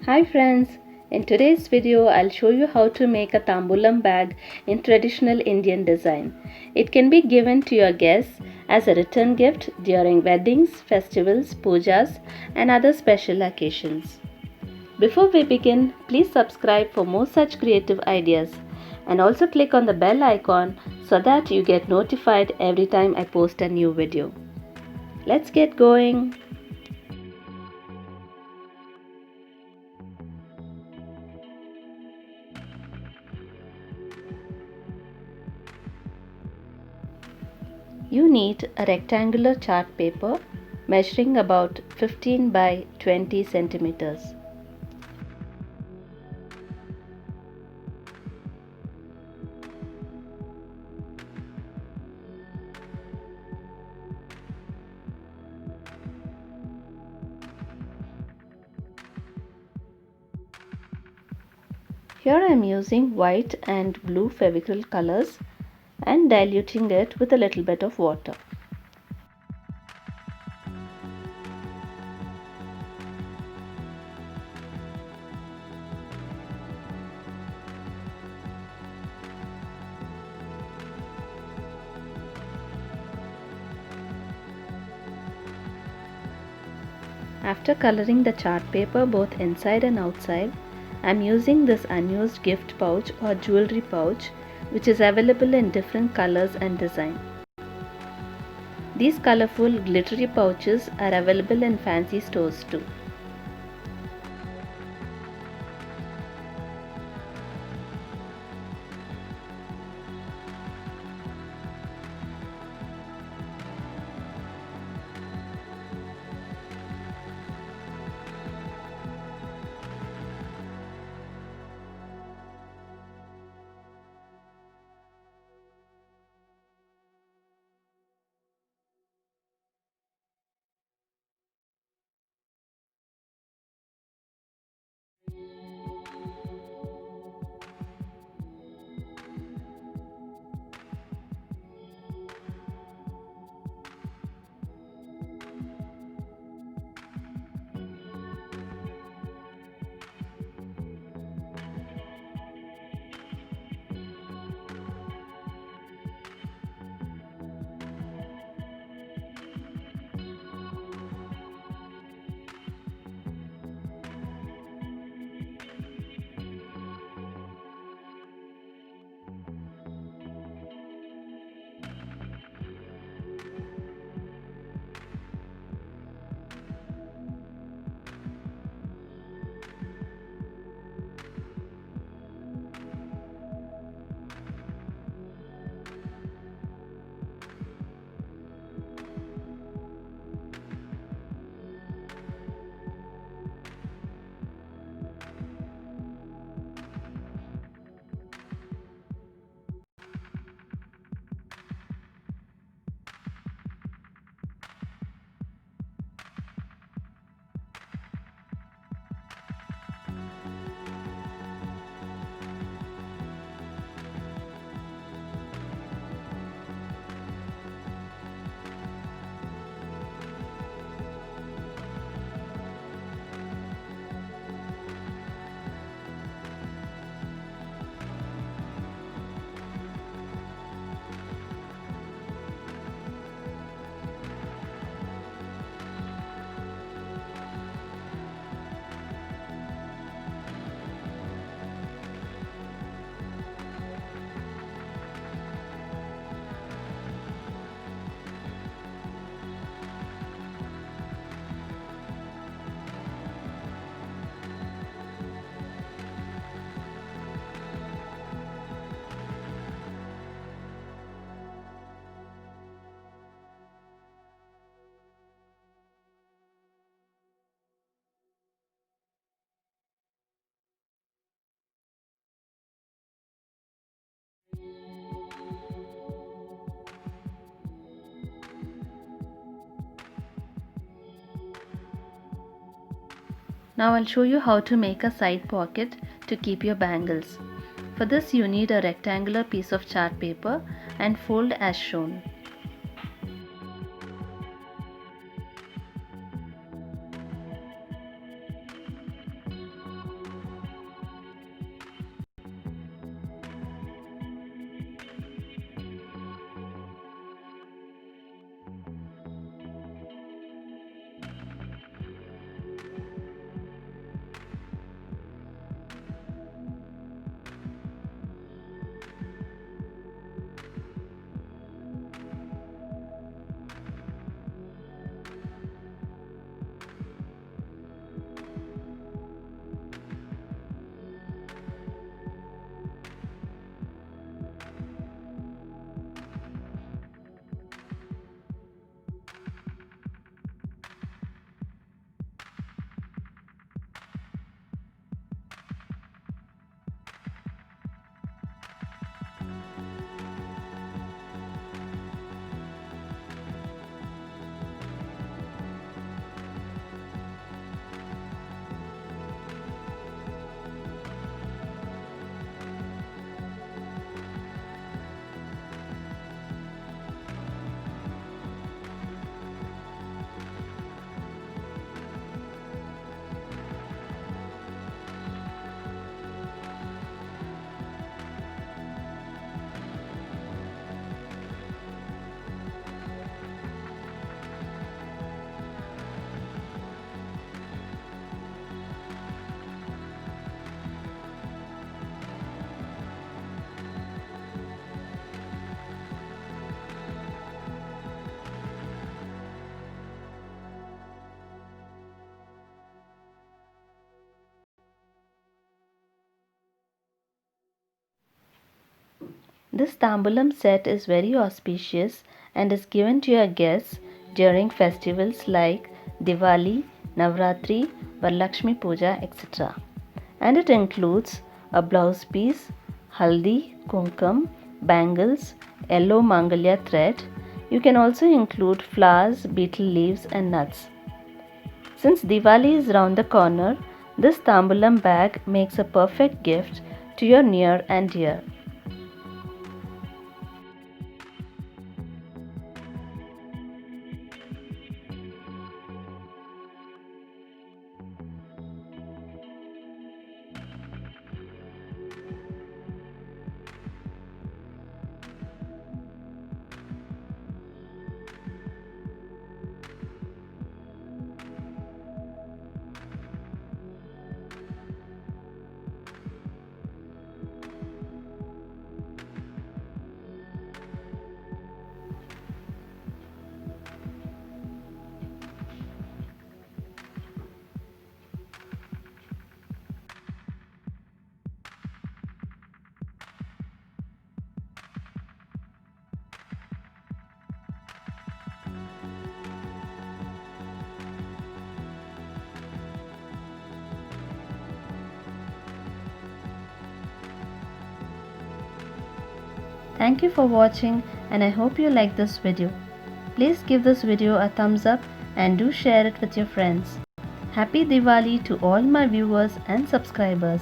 Hi friends, in today's video I'll show you how to make a Tambulam bag in traditional Indian design. It can be given to your guests as a return gift during weddings, festivals, pujas and other special occasions. Before we begin, please subscribe for more such creative ideas and also click on the bell icon so that you get notified every time I post a new video. Let's get going. You need a rectangular chart paper measuring about 15 by 20 centimeters. Here I am using white and blue Fevicryl colors and diluting it with a little bit of water. After coloring the chart paper both inside and outside, I am using this unused gift pouch or jewelry pouch which is available in different colors and design. These colorful glittery pouches are available in fancy stores too. Now I'll show you how to make a side pocket to keep your bangles. For this you need a rectangular piece of chart paper and fold as shown. This Tambulam set is very auspicious and is given to your guests during festivals like Diwali, Navaratri, Varamahalakshmi Puja, etc. And it includes a blouse piece, Haldi-kumkum, bangles, yellow mangalya thread. You can also include flowers, betel leaves and nuts. Since Diwali is round the corner, this Tambulam bag makes a perfect gift to your near and dear. Thank you for watching and I hope you like this video. Please give this video a thumbs up and do share it with your friends. Happy Diwali to all my viewers and subscribers.